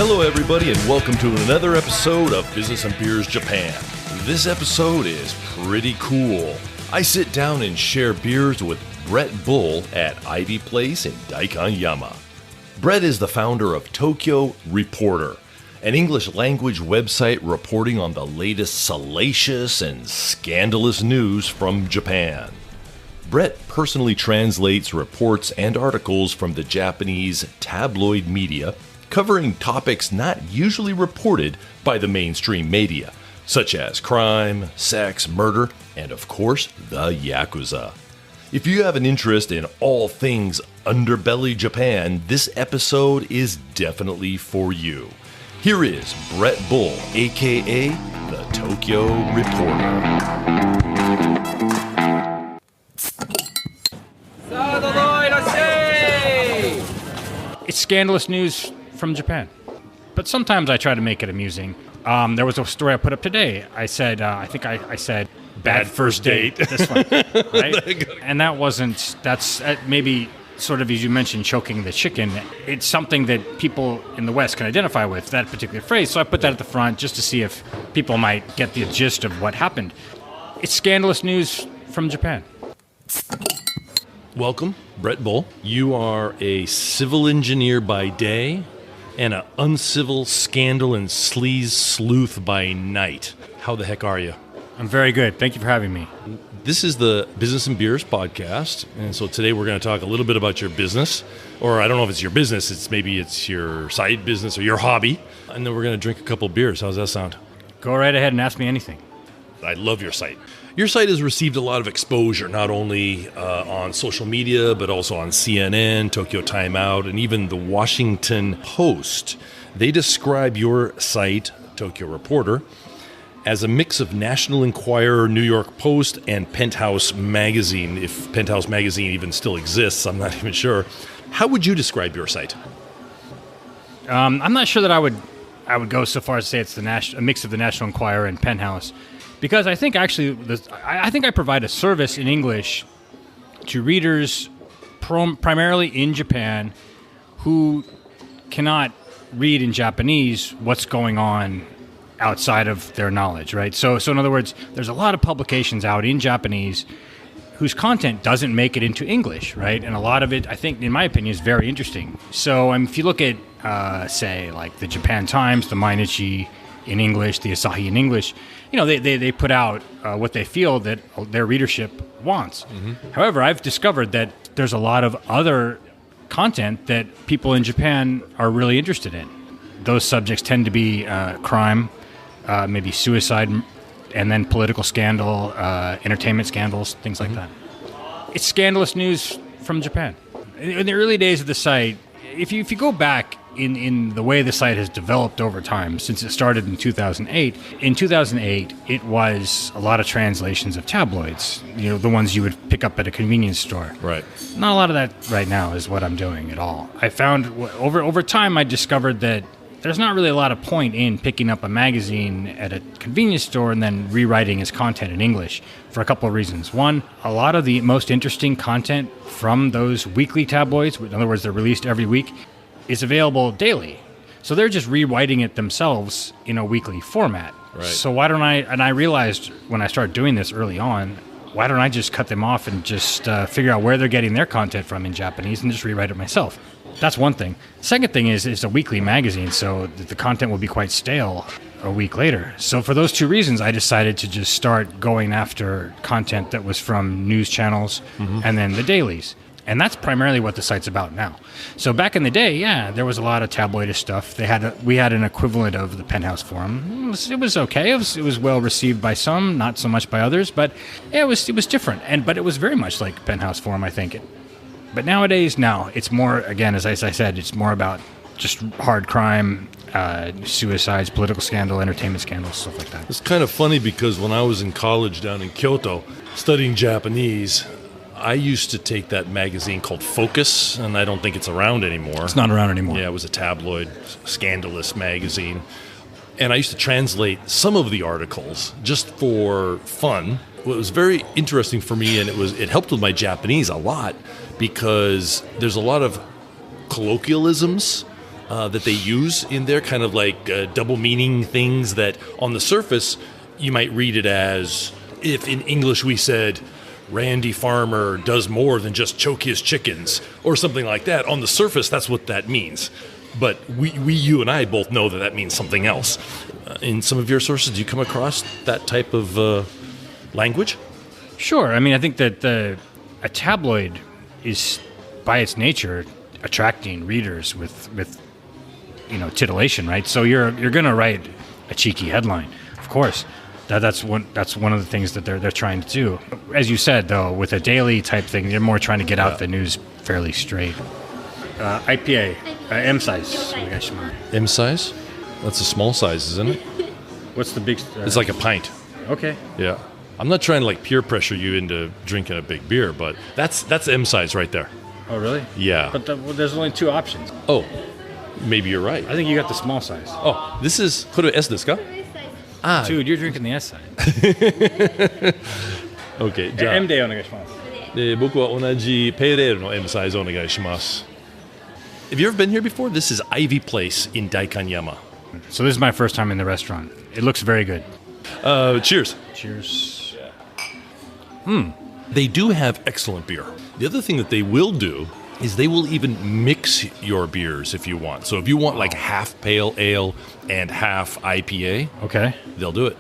Hello, everybody, and welcome to another episode of Business and Beers Japan. This episode is pretty cool. I sit down and share beers with Brett Bull at Ivy Place in Daikanyama. Brett is the founder of Tokyo-Reporter, an English language website reporting on the latest salacious and scandalous news from Japan. Brett personally translates reports and articles from the Japanese tabloid media, covering topics not usually reported by the mainstream media, such as crime, sex, murder, and of course, the Yakuza. If you have an interest in all things underbelly Japan, this episode is definitely for you. Here is Brett Bull, aka the Tokyo Reporter. It's scandalous news from Japan, but sometimes I try to make it amusing. There was a story I put up today. I said, I said, bad first date. This one, right? And that's maybe sort of, as you mentioned, choking the chicken. It's something that people in the West can identify with, that particular phrase. So I put that at the front just to see if people might get the gist of what happened. It's scandalous news from Japan. Welcome, Brett Bull. You are a civil engineer by day and an uncivil scandal and sleaze sleuth by night. How the heck are you? I'm very good. Thank you for having me. This is the Business and Beers podcast, and so today we're going to talk a little bit about your business, or I don't know if it's your business, maybe it's your side business or your hobby, and then we're going to drink a couple beers. How's that sound? Go right ahead and ask me anything. I love your site. Your site has received a lot of exposure, not only on social media, but also on CNN, Tokyo Time Out, and even the Washington Post. They describe your site, Tokyo Reporter, as a mix of National Enquirer, New York Post, and Penthouse Magazine. If Penthouse Magazine even still exists, I'm not even sure. How would you describe your site? I'm not sure that I would go so far as to say it's a mix of the National Enquirer and Penthouse. Because I think actually, I think I provide a service in English to readers primarily in Japan who cannot read in Japanese what's going on outside of their knowledge, right? So in other words, there's a lot of publications out in Japanese whose content doesn't make it into English, right? And a lot of it, I think, in my opinion, is very interesting. So if you look at, say, like the Japan Times, the Mainichi in English, the Asahi in English, they put out what they feel that their readership wants. Mm-hmm. However, I've discovered that there's a lot of other content that people in Japan are really interested in. Those subjects tend to be crime, maybe suicide, and then political scandal, entertainment scandals, things like that. It's scandalous news from Japan. In the early days of the site, if you go back in the way the site has developed over time, since it started in 2008. In 2008, it was a lot of translations of tabloids, the ones you would pick up at a convenience store. Right. Not a lot of that right now is what I'm doing at all. I found over time, I discovered that there's not really a lot of point in picking up a magazine at a convenience store and then rewriting its content in English for a couple of reasons. One, a lot of the most interesting content from those weekly tabloids, in other words, they're released every week, is available daily. So they're just rewriting it themselves in a weekly format. Right. So why don't I realized when I started doing this early on, why don't I just cut them off and just figure out where they're getting their content from in Japanese and just rewrite it myself. That's one thing. Second thing is it's a weekly magazine, so the content will be quite stale a week later. So for those two reasons, I decided to just start going after content that was from news channels and then the dailies. And that's primarily what the site's about now. So back in the day, there was a lot of tabloidish stuff. We had an equivalent of the Penthouse Forum. It was okay. It was well received by some, not so much by others. But it was different. But it was very much like Penthouse Forum, I think. But nowadays, it's more, again, as I said, it's more about just hard crime, suicides, political scandal, entertainment scandals, stuff like that. It's kind of funny because when I was in college down in Kyoto studying Japanese, I used to take that magazine called Focus, and I don't think it's around anymore. It's not around anymore. Yeah, it was a tabloid, scandalous magazine. And I used to translate some of the articles just for fun. It was very interesting for me, and it helped with my Japanese a lot because there's a lot of colloquialisms that they use in there, kind of like double meaning things that on the surface you might read it as, if in English we said, Randy Farmer does more than just choke his chickens, or something like that. On the surface, that's what that means. But you and I both know that that means something else. In some of your sources, do you come across that type of language? Sure. I mean, I think that a tabloid is, by its nature, attracting readers with titillation, right? So you're going to write a cheeky headline, of course. That's one of the things that they're trying to do. As you said, though, with a daily type thing, they're more trying to get out the news fairly straight. IPA, M size. M size? That's a small size, isn't it? What's the big? It's like a pint. Okay. Yeah. I'm not trying to like peer pressure you into drinking a big beer, but that's M size right there. Oh, really? Yeah. But there's only two options. Oh, maybe you're right. I think you got the small size. Oh, this is これ S ですか? Ah. Dude, you're drinking the S size. Okay, じゃあ M でお願いします。僕は同じペーレールの M サイズお願いします。Have you ever been here before? This is Ivy Place in Daikanyama. So this is my first time in the restaurant. It looks very good. Cheers. Cheers. They do have excellent beer. The other thing that they will do is they will even mix your beers if you want. So if you want like half pale ale and half IPA, Okay. they'll do it.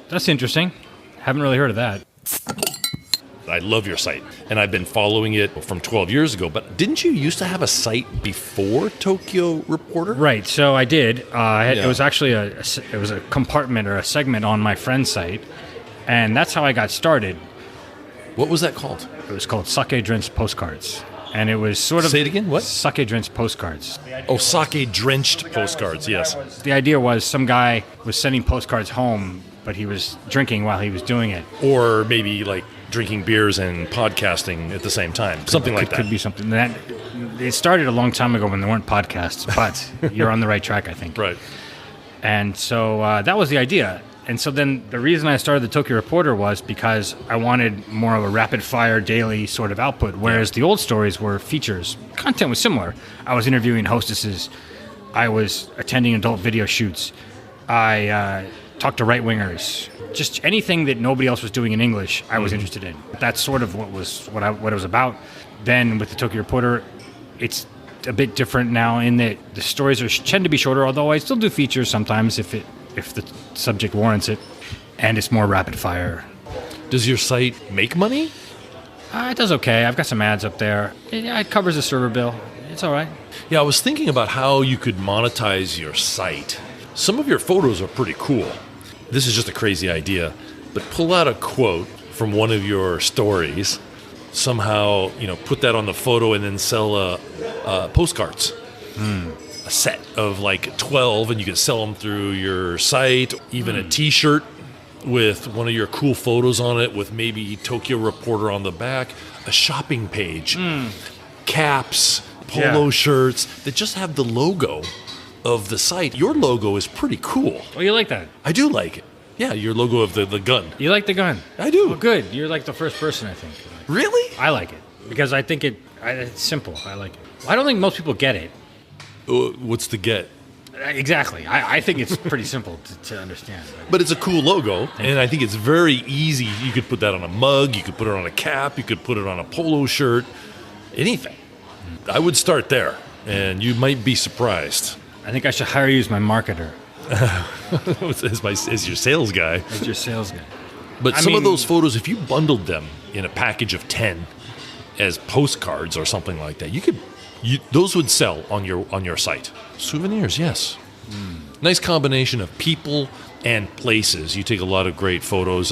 That's interesting. Haven't really heard of that. I love your site, and I've been following it from 12 years ago. But didn't you used to have a site before Tokyo Reporter? Right. So I did. Yeah. It was actually it was a compartment or a segment on my friend's site, and that's how I got started. What was that called? It was called Sake Drenched Postcards, and it was sort of Say it again. What? Sake Drenched Postcards. Oh, sake-drenched postcards, yes. The idea was some guy was sending postcards home, but he was drinking while he was doing it. Or maybe like drinking beers and podcasting at the same time. Something like that. Could be something. That it started a long time ago when there weren't podcasts, but you're on the right track, I think. Right. And so that was the idea. And so then the reason I started the Tokyo Reporter was because I wanted more of a rapid-fire daily sort of output, whereas the old stories were features. Content was similar. I was interviewing hostesses. I was attending adult video shoots. I talked to right-wingers. Just anything that nobody else was doing in English, I was interested in. That's sort of what it was about. Then with the Tokyo Reporter, it's a bit different now in that the stories tend to be shorter, although I still do features sometimes if the subject warrants it, and it's more rapid fire. Does your site make money? It does okay. I've got some ads up there. It covers the server bill. It's all right. Yeah, I was thinking about how you could monetize your site. Some of your photos are pretty cool. This is just a crazy idea, but pull out a quote from one of your stories, somehow, put that on the photo and then sell postcards. A set of like 12, and you can sell them through your site, even a t-shirt with one of your cool photos on it with maybe Tokyo Reporter on the back, a shopping page, caps, polo shirts that just have the logo of the site. Your logo is pretty cool. Oh, you like that? I do like it. Yeah, your logo of the gun. You like the gun? I do. Well, good. You're like the first person, I think. Really? I like it because I think it's simple. I like it. I don't think most people get it. What's the get? Exactly. I think it's pretty simple to understand. But it's a cool logo, and I think it's very easy. You could put that on a mug, you could put it on a cap, you could put it on a polo shirt, anything. I would start there, and you might be surprised. I think I should hire you as my marketer. as your sales guy. As your sales guy. But some of those photos, if you bundled them in a package of 10 as postcards or something like that, those would sell on your site. Souvenirs, yes. Nice combination of people and places. You take a lot of great photos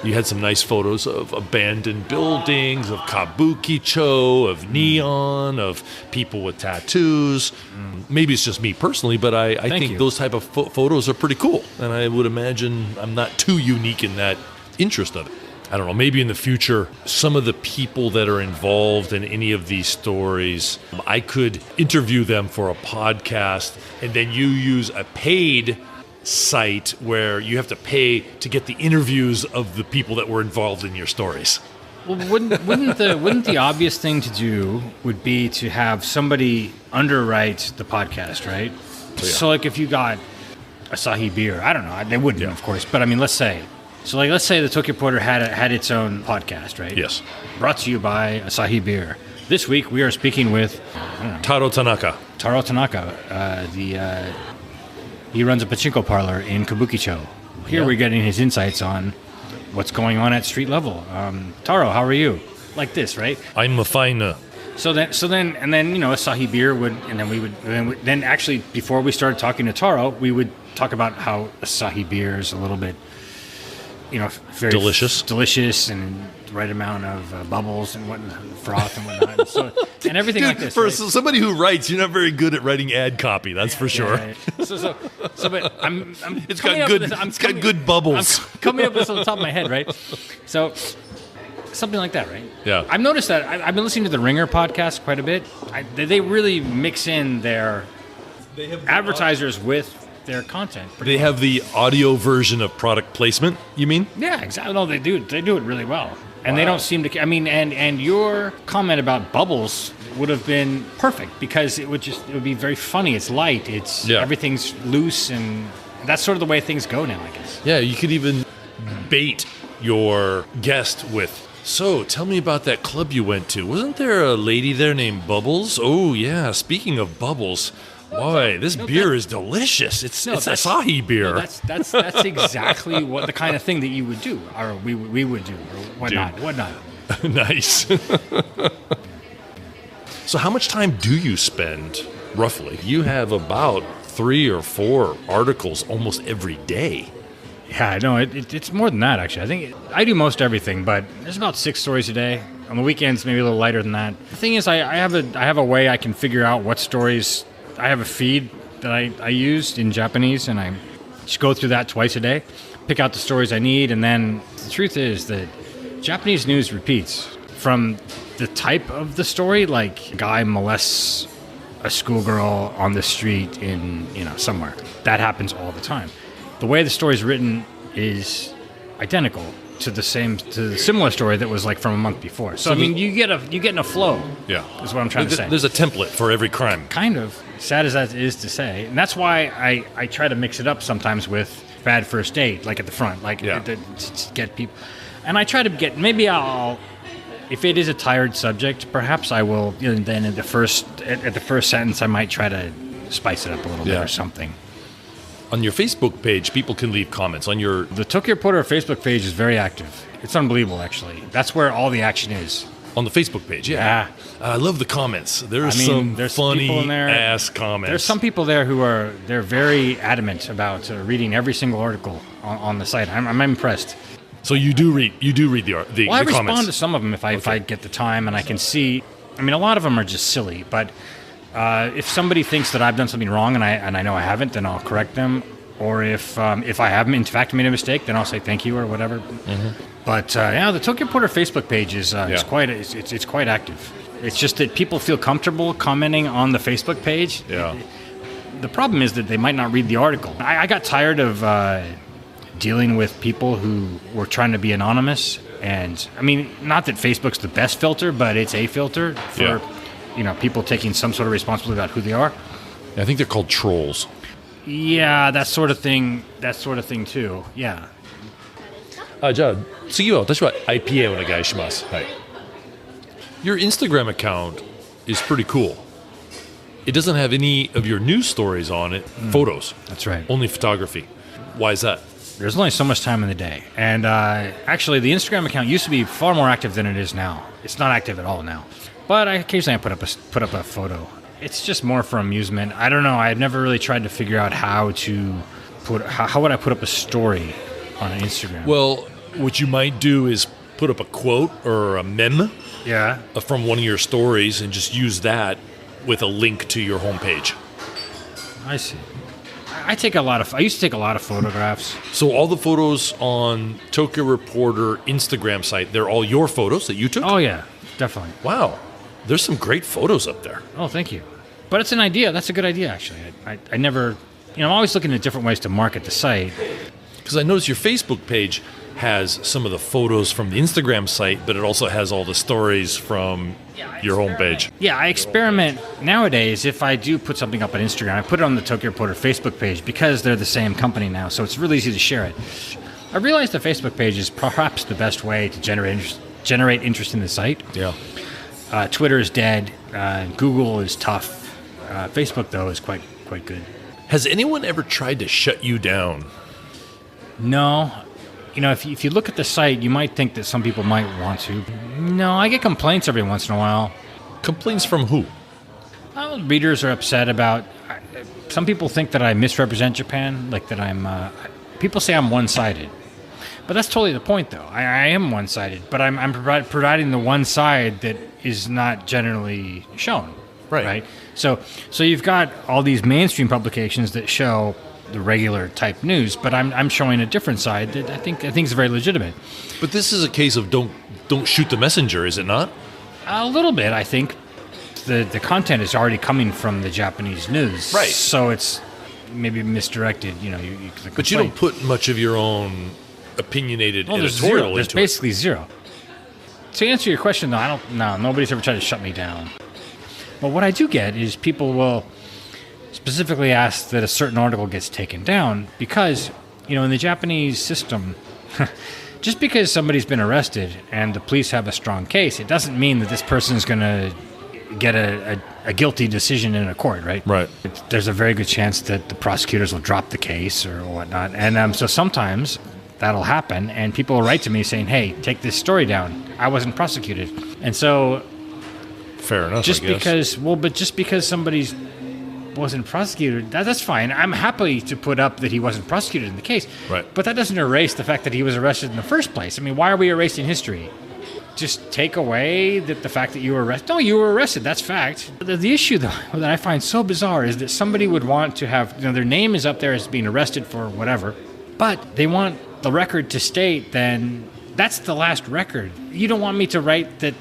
you had some nice photos of abandoned buildings, of kabukicho, of neon, of people with tattoos. Maybe it's just me personally, but I think those type of photos are pretty cool. And I would imagine I'm not too unique in that interest of it. I don't know, maybe in the future, some of the people that are involved in any of these stories, I could interview them for a podcast, and then you use a paid site where you have to pay to get the interviews of the people that were involved in your stories. Well, wouldn't the obvious thing to do would be to have somebody underwrite the podcast, right? Yeah. So like if you got Asahi Beer, I don't know, they wouldn't, of course, but I mean, let's say the Tokyo Porter had its own podcast, right? Yes. Brought to you by Asahi Beer. This week we are speaking with Taro Tanaka. He runs a pachinko parlor in Kabukicho. Here we're getting his insights on what's going on at street level. Taro, how are you? Like this, right? I'm fine. So then, Asahi Beer then actually before we started talking to Taro, we would talk about how Asahi Beer is a little bit, very delicious and the right amount of bubbles and whatnot, froth and whatnot, and everything like this. For right? somebody who writes, you're not very good at writing ad copy. That's for sure. Yeah. So, but I'm. It's got good. It's got good bubbles. I'm coming up with this on the top of my head, right? So. Something like that, right? Yeah. I've noticed that. I've been listening to the Ringer podcast quite a bit. They really mix in their advertisers with their content. They have the audio version of product placement, you mean? Yeah, exactly. No, they do. They do it really well. And they don't seem to... I mean, and your comment about bubbles would have been perfect because it would be very funny. It's light. Everything's loose, and that's sort of the way things go now, I guess. Yeah, you could even bait your guest with... So, tell me about that club you went to. Wasn't there a lady there named Bubbles? Oh, yeah. Speaking of Bubbles, boy, this beer is delicious. It's Asahi beer. No, that's exactly what the kind of thing that you would do, or we would do, or whatnot. Nice. So, how much time do you spend, roughly? You have about 3 or 4 articles almost every day. Yeah, no, it's more than that, actually. I think I do most everything, but there's about 6 stories a day. On the weekends, maybe a little lighter than that. The thing is, I have a way I can figure out what stories... I have a feed that I use in Japanese, and I just go through that twice a day, pick out the stories I need, and then the truth is that Japanese news repeats from the type of the story, like a guy molests a schoolgirl on the street in, somewhere. That happens all the time. The way the story is written is identical to the similar story that was like from a month before. So I mean, you get in a flow. Yeah, is what I'm trying to say. There's a template for every crime. Kind of, sad as that is to say, and that's why I try to mix it up sometimes with Bad First Date, like at the front, to get people. And I try to get if it is a tired subject, perhaps I will. Then at the first sentence, I might try to spice it up a little bit or something. On your Facebook page, people can leave comments. The Tokyo Porter Facebook page is very active. It's unbelievable, actually. That's where all the action is. On the Facebook page, yeah. I love the comments. There's some funny-ass comments. There's some people there they're very adamant about reading every single article on the site. I'm impressed. So you do read the comments? I respond to some of them if I get the time and I can see. I mean, a lot of them are just silly, but... if somebody thinks that I've done something wrong and I know I haven't, then I'll correct them. Or if I haven't, in fact, made a mistake, then I'll say thank you or whatever. Mm-hmm. But the Tokyo Porter Facebook page is quite active. It's just that people feel comfortable commenting on the Facebook page. Yeah. The problem is that they might not read the article. I got tired of dealing with people who were trying to be anonymous. And I mean, not that Facebook's the best filter, but it's a filter for. Yeah. People taking some sort of responsibility about who they are. I think they're called trolls. Yeah, that sort of thing too. Yeah. じゃあ次は私は IPA お願いします。はい。Your Instagram account is pretty cool. It doesn't have any of your news stories on it. Photos. That's right. Only photography. Why is that? There's only so much time in the day. And actually, the Instagram account used to be far more active than it is now. It's not active at all now. But occasionally I put up a photo. It's just more for amusement. I don't know. I've never really tried to figure out how would I put up a story on Instagram. Well, what you might do is put up a quote or a meme from one of your stories and just use that with a link to your homepage. I see. I used to take a lot of photographs. So all the photos on Tokyo Reporter Instagram site, they're all your photos that you took? Oh, yeah, definitely. Wow. There's some great photos up there. Oh, thank you. But it's an idea. That's a good idea, actually. I never... I'm always looking at different ways to market the site. Because I noticed your Facebook page has some of the photos from the Instagram site, but it also has all the stories from your homepage. Yeah, I experiment nowadays. If I do put something up on Instagram, I put it on the Tokyo Reporter Facebook page because they're the same company now, so it's really easy to share it. I realize the Facebook page is perhaps the best way to generate interest in the site. Yeah. Twitter is dead. Google is tough. Facebook, though, is quite good. Has anyone ever tried to shut you down? No. If you look at the site, you might think that some people might want to. No, I get complaints every once in a while. Complaints from who? Well, readers are upset about... Some people think that I misrepresent Japan, like that I'm... people say I'm one-sided. But that's totally the point, though. I am one-sided, but I'm providing the one side that is not generally shown. Right? So you've got all these mainstream publications that show the regular type news, but I'm showing a different side that I think is very legitimate. But this is a case of don't shoot the messenger, is it not? A little bit, I think. The content is already coming from the Japanese news, right? So it's maybe misdirected. But you don't put much of your own opinionated editorial into it. There's basically zero. To answer your question, though, nobody's ever tried to shut me down. But what I do get is people will specifically ask that a certain article gets taken down because, in the Japanese system, just because somebody's been arrested and the police have a strong case, it doesn't mean that this person's going to get a guilty decision in a court, right? Right. There's a very good chance that the prosecutors will drop the case or whatnot. And so sometimes that'll happen, and people will write to me saying, hey, take this story down. I wasn't prosecuted. And so... Fair enough, just because somebody wasn't prosecuted, that's fine. I'm happy to put up that he wasn't prosecuted in the case. Right. But that doesn't erase the fact that he was arrested in the first place. I mean, why are we erasing history? Just take away the fact that you were arrested. No, you were arrested. That's fact. The issue, though, that I find so bizarre is that somebody would want to have, their name is up there as being arrested for whatever, but they want the record to state then that's the last record. You don't want me to write that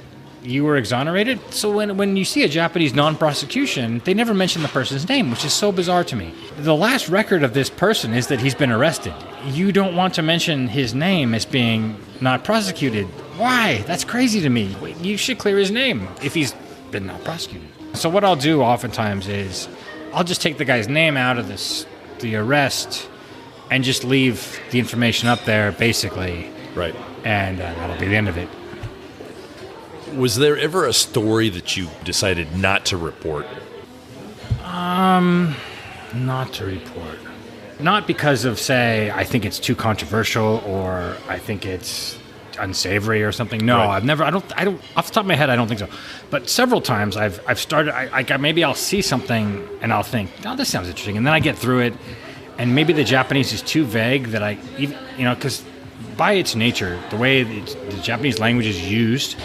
you were exonerated? So when you see a Japanese non-prosecution, they never mention the person's name, which is so bizarre to me. The last record of this person is that he's been arrested. You don't want to mention his name as being not prosecuted. Why? That's crazy to me. You should clear his name if he's been not prosecuted. So what I'll do oftentimes is I'll just take the guy's name out of the arrest and just leave the information up there, basically. Right. And that'll be the end of it. Was there ever a story that you decided not to report? Not to report. Not because of, say, I think it's too controversial or I think it's unsavory or something. No, right. I don't, off the top of my head, I don't think so. But several times I've started, maybe I'll see something and I'll think, oh, this sounds interesting. And then I get through it and maybe the Japanese is too vague that because by its nature, the way the Japanese language is used,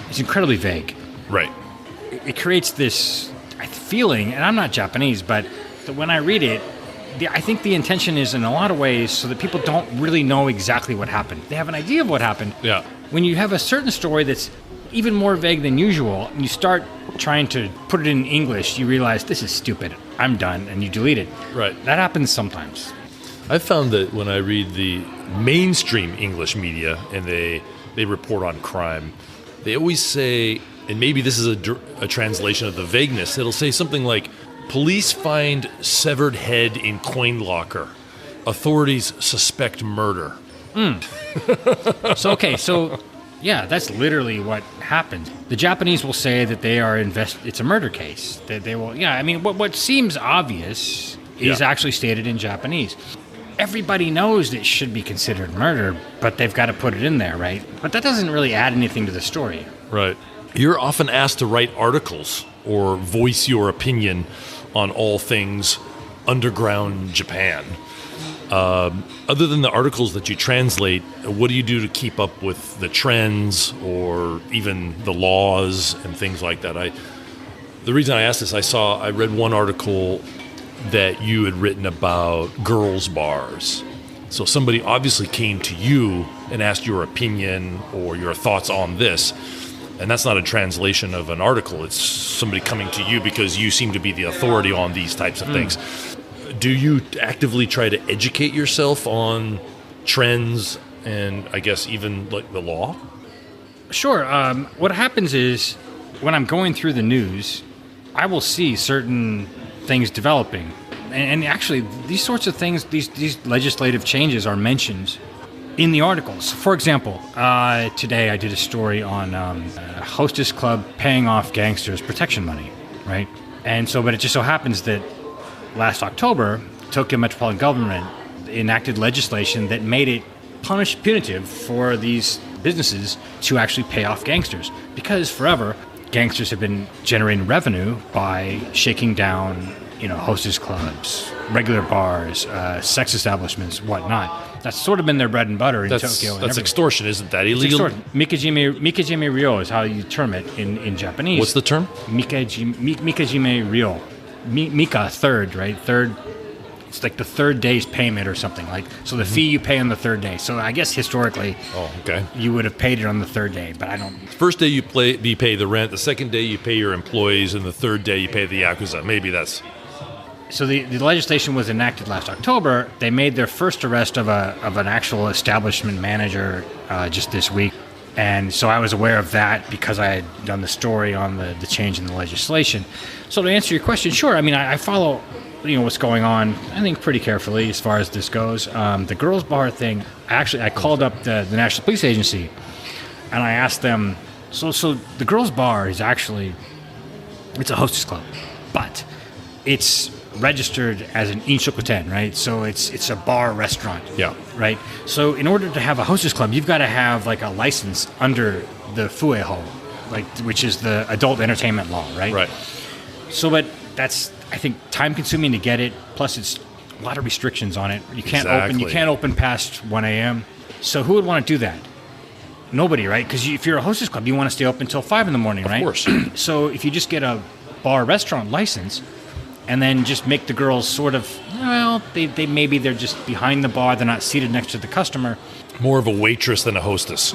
it's incredibly vague. Right. It creates this feeling, and I'm not Japanese, but when I read it, I think the intention is in a lot of ways so that people don't really know exactly what happened. They have an idea of what happened. Yeah. When you have a certain story that's even more vague than usual, and you start trying to put it in English, you realize this is stupid. I'm done, and you delete it. Right. That happens sometimes. I've found that when I read the mainstream English media and they report on crime, they always say, and maybe this is a translation of the vagueness, it'll say something like, police find severed head in coin locker. Authorities suspect murder. So yeah, that's literally what happened. The Japanese will say that they are it's a murder case. That they will, what seems obvious is actually stated in Japanese. Everybody knows it should be considered murder, but they've got to put it in there, right? But that doesn't really add anything to the story. Right. You're often asked to write articles or voice your opinion on all things underground Japan. Other than the articles that you translate, what do you do to keep up with the trends or even the laws and things like that? The reason I asked this, I read one article that you had written about girls' bars. So somebody obviously came to you and asked your opinion or your thoughts on this. And that's not a translation of an article. It's somebody coming to you because you seem to be the authority on these types of things. Do you actively try to educate yourself on trends and I guess even like the law? Sure. What happens is when I'm going through the news, I will see certain things developing. And actually, these sorts of things, these legislative changes are mentioned in the articles. For example, today I did a story on a hostess club paying off gangsters protection money, right? And so, but it just so happens that last October, Tokyo-Metropolitan government enacted legislation that made it punitive for these businesses to actually pay off gangsters, because forever gangsters have been generating revenue by shaking down, hostess clubs, regular bars, sex establishments, whatnot. That's sort of been their bread and butter in Tokyo. That's extortion, isn't that illegal? Mikajime ryo is how you term it in Japanese. What's the term? Mikajime ryo. Mika, third, right? Third. It's like the third day's payment or something. So the fee you pay on the third day. So I guess historically, you would have paid it on the third day, but I don't. First day you pay the rent. The second day you pay your employees, and the third day you pay the yakuza. Maybe that's. So the legislation was enacted last October. They made their first arrest of an actual establishment manager just this week. And so I was aware of that because I had done the story on the change in the legislation. So to answer your question, sure. I mean, I follow what's going on, I think, pretty carefully as far as this goes. The girls' bar thing, I called up the National Police Agency, and I asked them, so the girls' bar is actually, it's a hostess club, but it's registered as an inshokoten, right? So it's a bar restaurant. Yeah. Right? So in order to have a hostess club, you've got to have like a license under the fueho, which is the adult entertainment law, right? Right. So, but that's, I think, time consuming to get it. Plus, it's a lot of restrictions on it. You can't open past 1 a.m. So who would want to do that? Nobody, right? Because if you're a hostess club, you want to stay open until 5 in the morning, right? Of course. So if you just get a bar restaurant license, and then just make the girls sort of, they're just behind the bar, they're not seated next to the customer. More of a waitress than a hostess.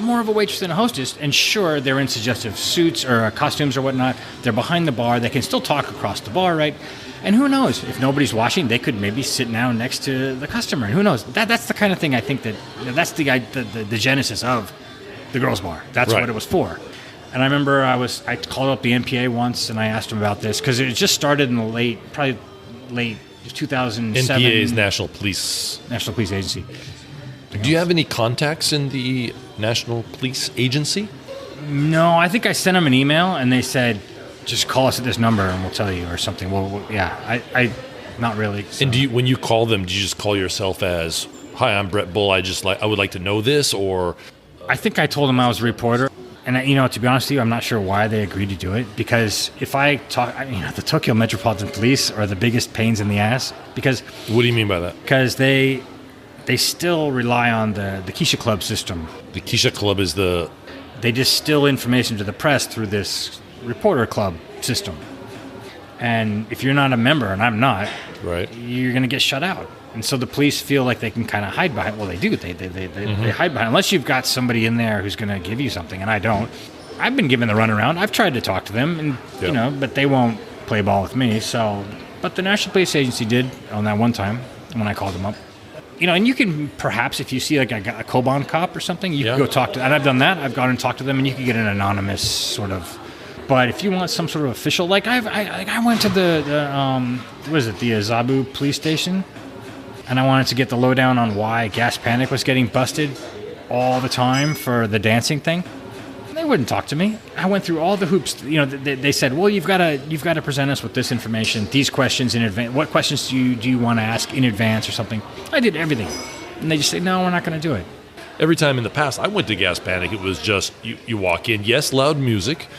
And sure, they're in suggestive suits or costumes or whatnot. They're behind the bar. They can still talk across the bar, right? And who knows? If nobody's watching, they could maybe sit down next to the customer. And who knows? That's the kind of thing I think that's the genesis of the girls' bar. That's what it was for. And I remember I called up the NPA once and I asked them about this because it just started in the late 2007. NPA is National Police Agency. Do you have any contacts in the National Police Agency? No, I think I sent them an email and they said, just call us at this number and we'll tell you or something. Well, yeah, I not really. So. And when you call them, do you just call yourself as, "Hi, I'm Brett Bull. I would like to know this," or? I think I told them I was a reporter. And, to be honest with you, I'm not sure why they agreed to do it. Because if I talk, the Tokyo Metropolitan Police are the biggest pains in the ass. Because what do you mean by that? Because they still rely on the Keisha Club system. The Keisha Club is the... They distill information to the press through this reporter club system. And if you're not a member, and I'm not, right, you're going to get shut out. And so the police feel like they can kind of hide behind. Well, they do. They hide behind. Unless you've got somebody in there who's going to give you something, and I don't. I've been given the runaround. I've tried to talk to them, and but they won't play ball with me. So, but the National Police Agency did on that one time when I called them up. And you can perhaps, if you see like a Koban cop or something, you can go talk to. And I've done that. I've gone and talked to them, and you can get an anonymous sort of. But if you want some sort of official, like I went to the Azabu police station. And I wanted to get the lowdown on why Gas Panic was getting busted all the time for the dancing thing. They wouldn't talk to me. I went through all the hoops. They said, "Well, you've got to present us with this information, these questions in advance. What questions do you want to ask in advance or something?" I did everything, and they just say, "No, we're not going to do it." Every time in the past I went to Gas Panic, it was just you walk in, yes, loud music.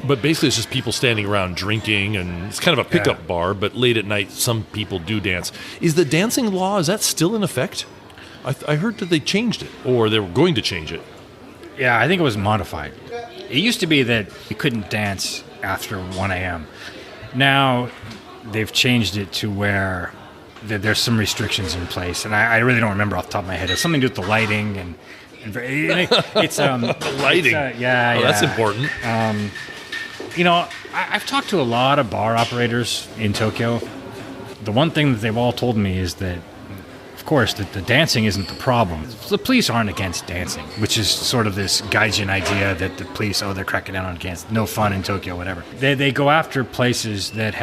But basically, it's just people standing around drinking, and it's kind of a pickup bar, but late at night, some people do dance. Is the dancing law, is that still in effect? I heard that they changed it, or they were going to change it. Yeah, I think it was modified. It used to be that you couldn't dance after 1 a.m. Now, they've changed it to where there's some restrictions in place, and I really don't remember off the top of my head. It's something to do with the lighting, and it's the lighting. That's important. I've talked to a lot of bar operators in Tokyo. The one thing that they've all told me is that of course, the dancing isn't the problem. The police aren't against dancing, which is sort of this Gaijin idea that the police, they're cracking down on dance, no fun in Tokyo, whatever. They go after places that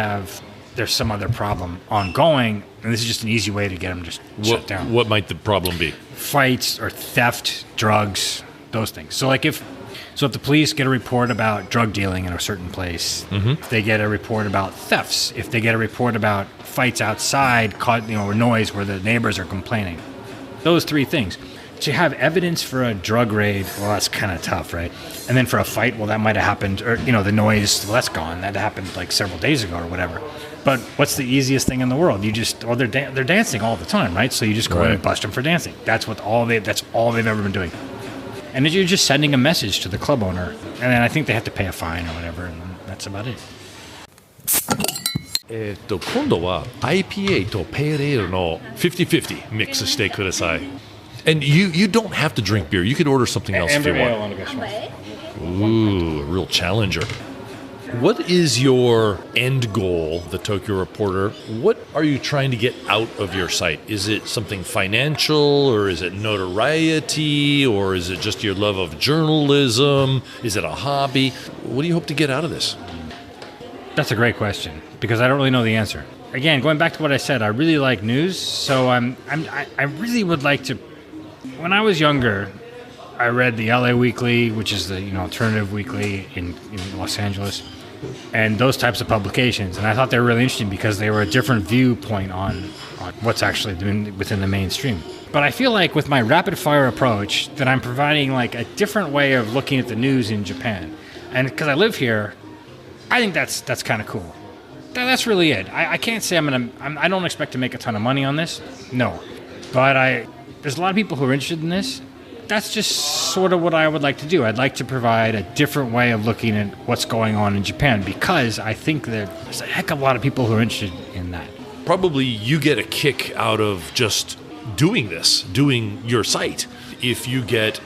there's some other problem ongoing, and this is just an easy way to get them just shut down. What might the problem be? Fights or theft, drugs, those things. So if the police get a report about drug dealing in a certain place, if they get a report about thefts, if they get a report about fights outside, or noise where the neighbors are complaining, those three things. To have evidence for a drug raid, well, that's kind of tough, right? And then for a fight, well, that might have happened, or the noise, well, that's gone. That happened like several days ago or whatever. But what's the easiest thing in the world? They're dancing all the time, right? So you just go in and bust them for dancing. That's all they've ever been doing. And you're just sending a message to the club owner, and then I think they have to pay a fine or whatever, and that's about it. 今度は IPA とペールエールの50-50 ミックスしてください。And you don't have to drink beer. You could order something else if you want. Ooh, a real challenger. What is your end goal, the Tokyo Reporter? What are you trying to get out of your site? Is it something financial, or is it notoriety, or is it just your love of journalism? Is it a hobby? What do you hope to get out of this? That's a great question, because I don't really know the answer. Again, going back to what I said, I really like news, so I really would like to. When I was younger, I read the LA Weekly, which is the alternative weekly in Los Angeles, and those types of publications. And I thought they were really interesting because they were a different viewpoint on what's actually doing within the mainstream. But I feel like with my rapid fire approach that I'm providing like a different way of looking at the news in Japan. And because I live here, I think that's kind of cool. That's really it. I can't say I don't expect to make a ton of money on this. No. But there's a lot of people who are interested in this. That's just sort of what I would like to do. I'd like to provide a different way of looking at what's going on in Japan, because I think that there's a heck of a lot of people who are interested in that. Probably you get a kick out of just doing your site. If you get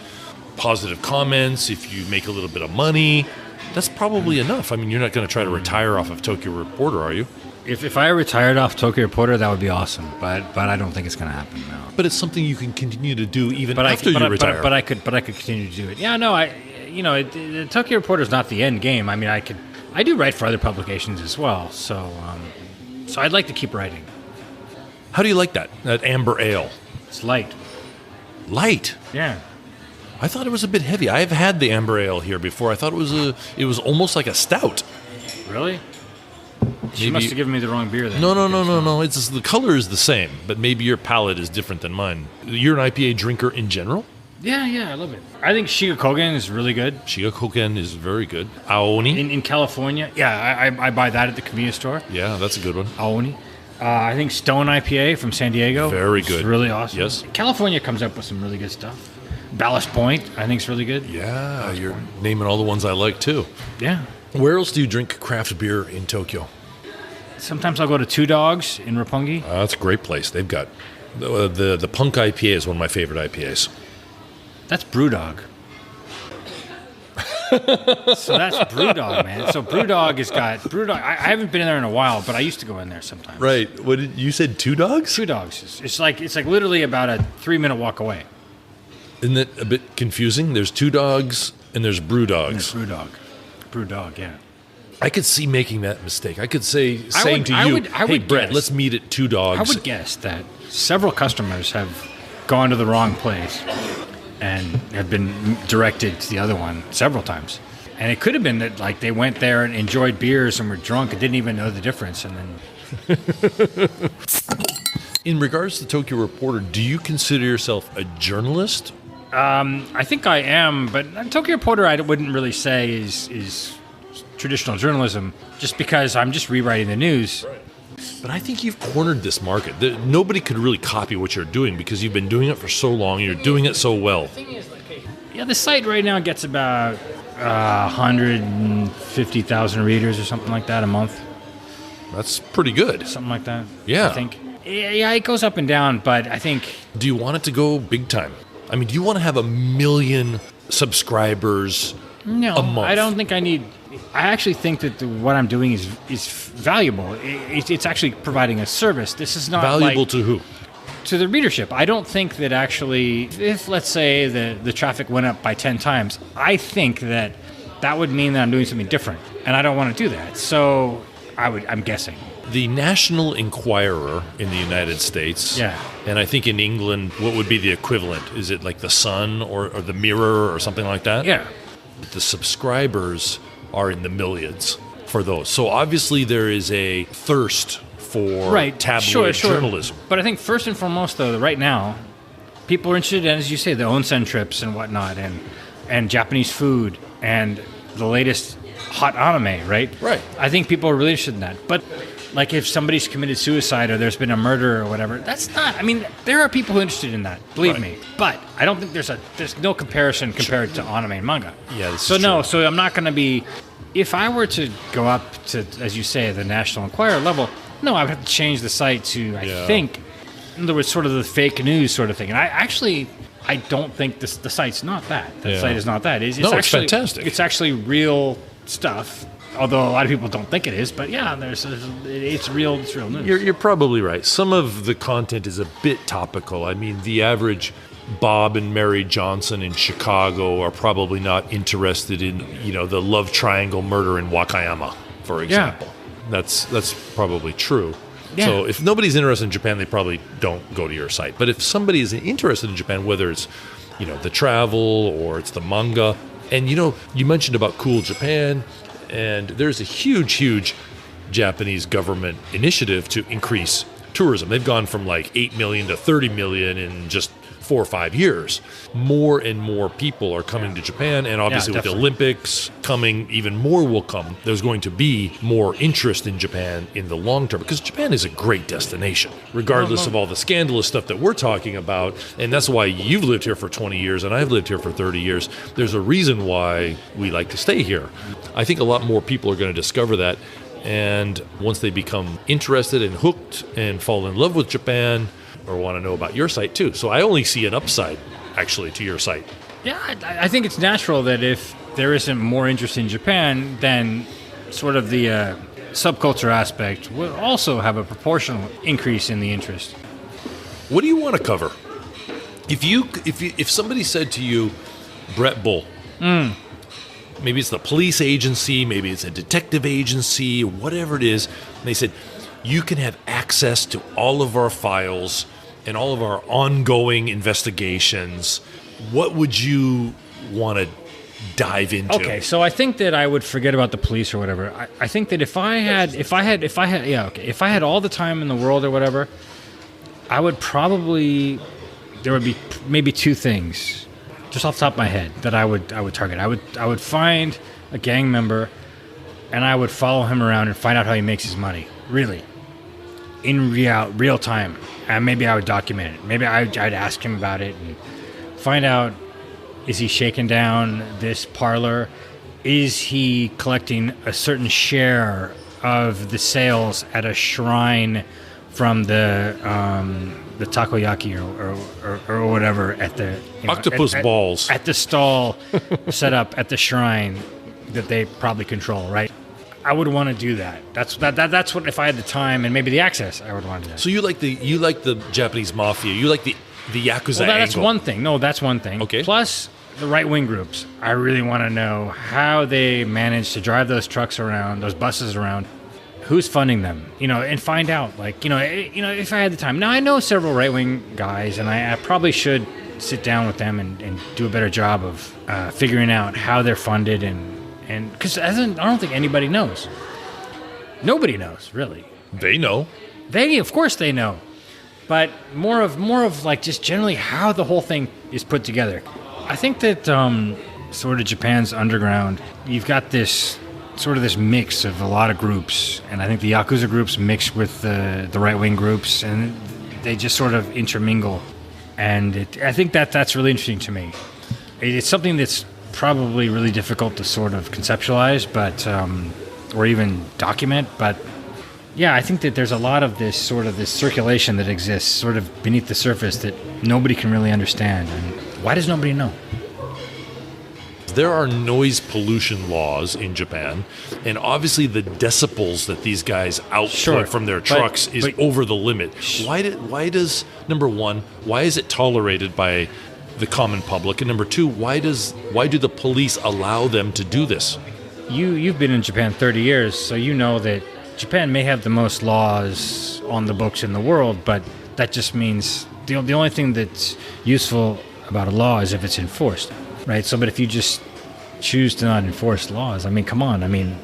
positive comments, if you make a little bit of money, that's probably enough. I mean, you're not going to try to retire off of Tokyo Reporter, are you? If I retired off Tokyo Reporter, that would be awesome. But I don't think it's going to happen now. But it's something you can continue to do even after you retire. But I could continue to do it. Yeah, no, the Tokyo Reporter is not the end game. I mean, I do write for other publications as well. So I'd like to keep writing. How do you like that amber ale? It's light. Light? Yeah. I thought it was a bit heavy. I've had the amber ale here before. I thought it was almost like a stout. Really? She must have given me the wrong beer then. No. It's just, the color is the same, but maybe your palate is different than mine. You're an IPA drinker in general? Yeah, I love it. I think Shigakogen is really good. Shigakogen is very good. Aoni? In California. Yeah, I buy that at the convenience store. Yeah, that's a good one. Aoni. I think Stone IPA from San Diego. Very good. It's really awesome. Yes. California comes up with some really good stuff. Ballast Point, I think, is really good. Yeah, you're naming all the ones I like, too. Yeah. Where else do you drink craft beer in Tokyo? Sometimes I'll go to Two Dogs in Roppongi. That's a great place. They've got the Punk IPA is one of my favorite IPAs. That's Brewdog. So that's Brewdog, man. So Brewdog has got Brewdog. I haven't been in there in a while, but I used to go in there sometimes. Right. What did you said? Two Dogs? Two Dogs. It's like literally about a 3-minute walk away. Isn't it a bit confusing? There's Two Dogs and there's Brewdogs. And there's Brewdog, yeah. I could see making that mistake. I could saying to you, hey, Brett, let's meet at Two Dogs. I would guess that several customers have gone to the wrong place and have been directed to the other one several times. And it could have been that like they went there and enjoyed beers and were drunk and didn't even know the difference. And then, in regards to Tokyo Reporter, do you consider yourself a journalist? I think I am, but Tokyo Reporter I wouldn't really say is traditional journalism, just because I'm just rewriting the news. But I think you've cornered this market. Nobody could really copy what you're doing because you've been doing it for so long. You're doing it so well. Yeah, the site right now gets about 150,000 readers or something like that a month. That's pretty good. Something like that. Yeah. I think. Yeah, it goes up and down, but I think... Do you want it to go big time? I mean, do you want to have 1 million subscribers a month? I don't think I need... I actually think that what I'm doing is valuable. It's actually providing a service. This is not valuable to who? to the readership. I don't think that actually, if let's say the traffic went up by 10 times, I think that would mean that I'm doing something different, and I don't want to do that. So I'm guessing. The National Enquirer in the United States, and I think in England, what would be the equivalent? Is it like the Sun or the Mirror or something like that? Yeah. The subscribers are in the millions for those. So obviously there is a thirst for tabloid journalism. But I think first and foremost, though, right now, people are interested in, as you say, the onsen trips and whatnot, and Japanese food, and the latest hot anime, right? Right. I think people are really interested in that. But like if somebody's committed suicide or there's been a murder or whatever, that's not, I mean, there are people who are interested in that, believe me. But I don't think there's no comparison compared to anime and manga. Yeah, this so is no, true. so I'm not going to be, if I were to go up to, as you say, the National Enquirer level, no, I would have to change the site to, I think, in other words, sort of the fake news sort of thing. And I don't think the site's not that. The site is not that. It's actually fantastic. It's actually real stuff. Although a lot of people don't think it is, but yeah, it's real news. You're probably right. Some of the content is a bit topical. I mean, the average Bob and Mary Johnson in Chicago are probably not interested in, the love triangle murder in Wakayama, for example. Yeah. That's probably true. Yeah. So if nobody's interested in Japan, they probably don't go to your site. But if somebody is interested in Japan, whether it's, the travel or it's the manga, and you mentioned about Cool Japan, and there's a huge Japanese government initiative to increase tourism. They've gone from like 8 million to 30 million in just 4 or 5 years. More and more people are coming to Japan, and obviously with the Olympics coming, even more will come. There's going to be more interest in Japan in the long term, because Japan is a great destination, regardless of all the scandalous stuff that we're talking about. And that's why you've lived here for 20 years, and I've lived here for 30 years. There's a reason why we like to stay here. I think a lot more people are going to discover that, and once they become interested and hooked and fall in love with Japan, or want to know about your site too. So I only see an upside, actually, to your site. Yeah, I think it's natural that if there isn't more interest in Japan, then sort of the subculture aspect will also have a proportional increase in the interest. What do you want to cover? If somebody said to you, Brett Bull, maybe it's the police agency, maybe it's a detective agency, whatever it is, and they said, you can have access to all of our files and all of our ongoing investigations, what would you want to dive into? Okay, so I think that I would forget about the police or whatever. I think that if I had all the time in the world or whatever, I would probably, there would be maybe two things just off the top of my head that I would target. I would find a gang member, and I would follow him around and find out how he makes his money, really, in real time. And maybe I would document it. Maybe I'd ask him about it and find out, is he shaking down this parlor? Is he collecting a certain share of the sales at a shrine from the takoyaki or whatever at the octopus balls at the stall set up at the shrine that they probably control, right? I would want to do that. That's what, if I had the time and maybe the access, I would want to do that. So you like the Japanese mafia, you like the Yakuza that's angle. one thing. No, that's one thing. Okay. Plus the right-wing groups. I really want to know how they manage to drive those trucks around, those buses around. Who's funding them? And find out. If I had the time. Now I know several right-wing guys, and I probably should sit down with them and do a better job of figuring out how they're funded, and because I don't think anybody knows. Nobody knows, really. They know. Of course they know. But more of like just generally how the whole thing is put together. I think that sort of Japan's underground, you've got this sort of this mix of a lot of groups, and I think the Yakuza groups mix with the right-wing groups, and they just sort of intermingle. And I think that's really interesting to me. It's something that's probably really difficult to sort of conceptualize, but or even document. But yeah, I think that there's a lot of this circulation that exists sort of beneath the surface that nobody can really understand. And why does nobody know? there are noise pollution laws in Japan, and obviously the decibels that these guys output from their trucks is over the limit. Why does number one, why is it tolerated by the common public, and number two, why do the police allow them to do this? You've been in Japan 30 years, so you know that Japan may have the most laws on the books in the world, but that just means the only thing that's useful about a law is if it's enforced, right? So, but if you just choose to not enforce laws, I mean, come on. I mean,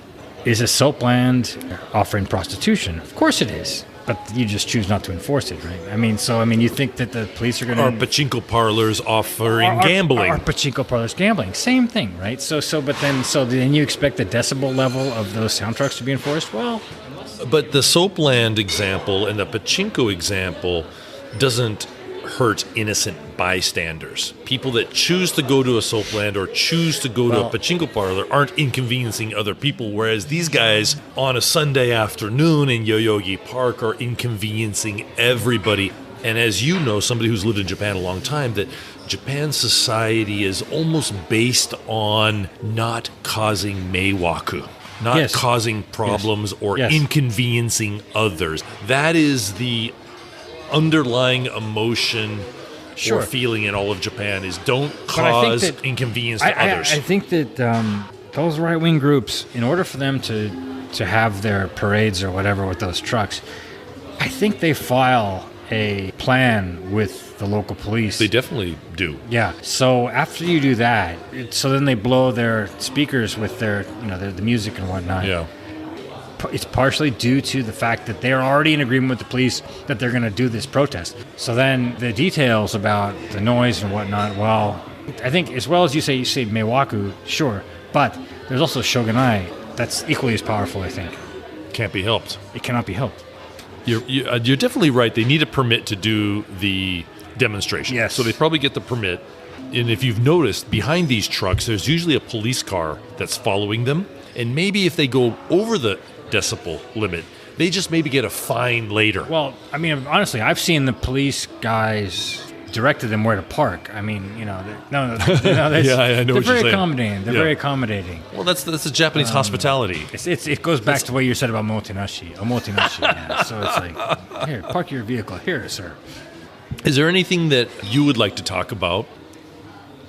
is a soap land offering prostitution? Of course it is, but you just choose not to enforce it, right? I mean, you think that the police are going to... Are pachinko parlors offering gambling? Are pachinko parlors gambling? Same thing, right? So then you expect the decibel level of those sound trucks to be enforced? Well... But the soapland example and the pachinko example doesn't hurt innocent bystanders. People that choose to go to a soapland or choose to go to a pachinko parlor aren't inconveniencing other people, whereas these guys on a Sunday afternoon in Yoyogi Park are inconveniencing everybody. And as you know, somebody who's lived in Japan a long time, that Japan society is almost based on not causing meiwaku. Not causing problems or inconveniencing others. That is the underlying emotion or feeling in all of Japan, is don't cause inconvenience to others. I think that those right-wing groups, in order for them to have their parades or whatever with those trucks, I think they file a plan with the local police. They definitely do. Yeah. So after you do that, so then they blow their speakers with their the music and whatnot. Yeah. It's partially due to the fact that they're already in agreement with the police that they're going to do this protest. So then the details about the noise and whatnot, well, I think as well as you say Meiwaku, sure, but there's also Shogunai that's equally as powerful, I think. Can't be helped. It cannot be helped. You're definitely right. They need a permit to do the demonstration. Yes. So they probably get the permit. And if you've noticed, behind these trucks, there's usually a police car that's following them. And maybe if they go over the decibel limit, they just maybe get a fine later. Well, I mean, honestly, I've seen the police guys directed them where to park. I mean, yeah, I know. They're very accommodating. They're very accommodating. Well, that's the Japanese hospitality. It goes back to what you said about Omotenashi. Yeah. So it's like, here, park your vehicle here, sir. Is there anything that you would like to talk about?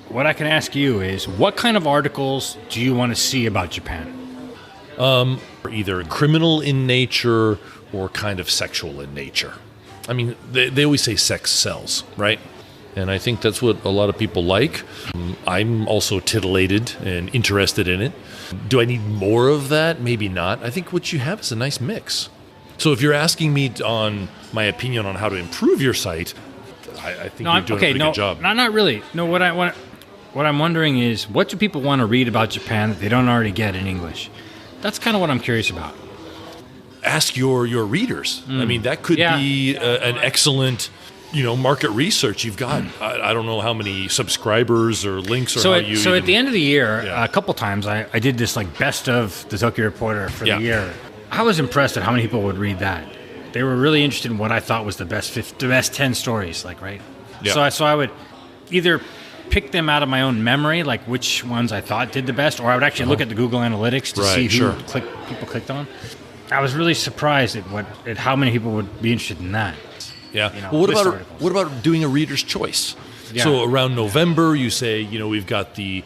What I can ask you is, what kind of articles do you want to see about Japan? Either criminal in nature or kind of sexual in nature. I mean, they always say sex sells, right? And I think that's what a lot of people like. I'm also titillated and interested in it. Do I need more of that? Maybe not. I think what you have is a nice mix. So if you're asking me on my opinion on how to improve your site, I think you're doing a pretty good job. Not really. No, what I'm wondering is, what do people want to read about Japan that they don't already get in English? That's kind of what I'm curious about. Ask your readers. I mean, that could be an excellent, market research. You've got, I don't know how many subscribers or links or so how you. So at the end of the year, a couple times I did this like best of the Tokyo Reporter for the year. I was impressed at how many people would read that. They were really interested in what I thought was the best 10 stories, like, right? Yeah. So I would either pick them out of my own memory, like which ones I thought did the best, or I would actually look at the Google Analytics to see who people clicked on. I was really surprised at how many people would be interested in that. Yeah. Well, what about doing a reader's choice? Yeah. So around November, you say, we've got the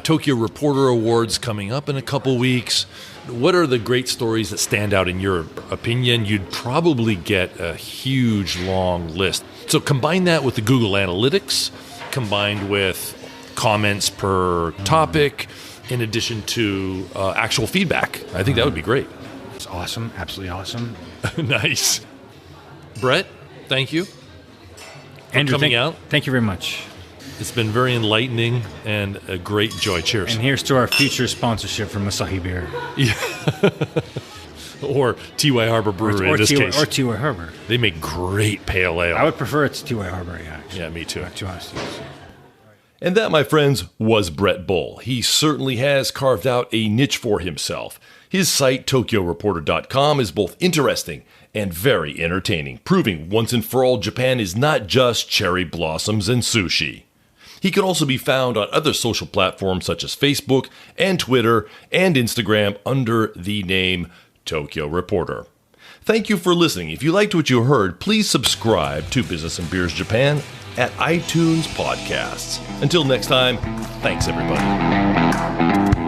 Tokyo Reporter Awards coming up in a couple weeks. What are the great stories that stand out in your opinion? You'd probably get a huge, long list. So combine that with the Google Analytics, combined with comments per topic, in addition to actual feedback. I think that would be great. It's awesome. Absolutely awesome. Nice. Brett, thank you for Andrew, coming out. Thank you very much. It's been very enlightening and a great joy. Cheers. And here's to our future sponsorship from Asahi Beer. Yeah. Or T.Y. Harbor Brewery in this case. Or T.Y. Harbor. They make great pale ale. I would prefer it to T.Y. Harbor, actually. Yeah, me too. To honest. And that, my friends, was Brett Bull. He certainly has carved out a niche for himself. His site, Tokyo-Reporter.com, is both interesting and very entertaining, proving once and for all Japan is not just cherry blossoms and sushi. He can also be found on other social platforms such as Facebook and Twitter and Instagram under the name Tokyo Reporter. Thank you for listening. If you liked what you heard, please subscribe to Business and Beers Japan at iTunes Podcasts. Until next time, thanks everybody.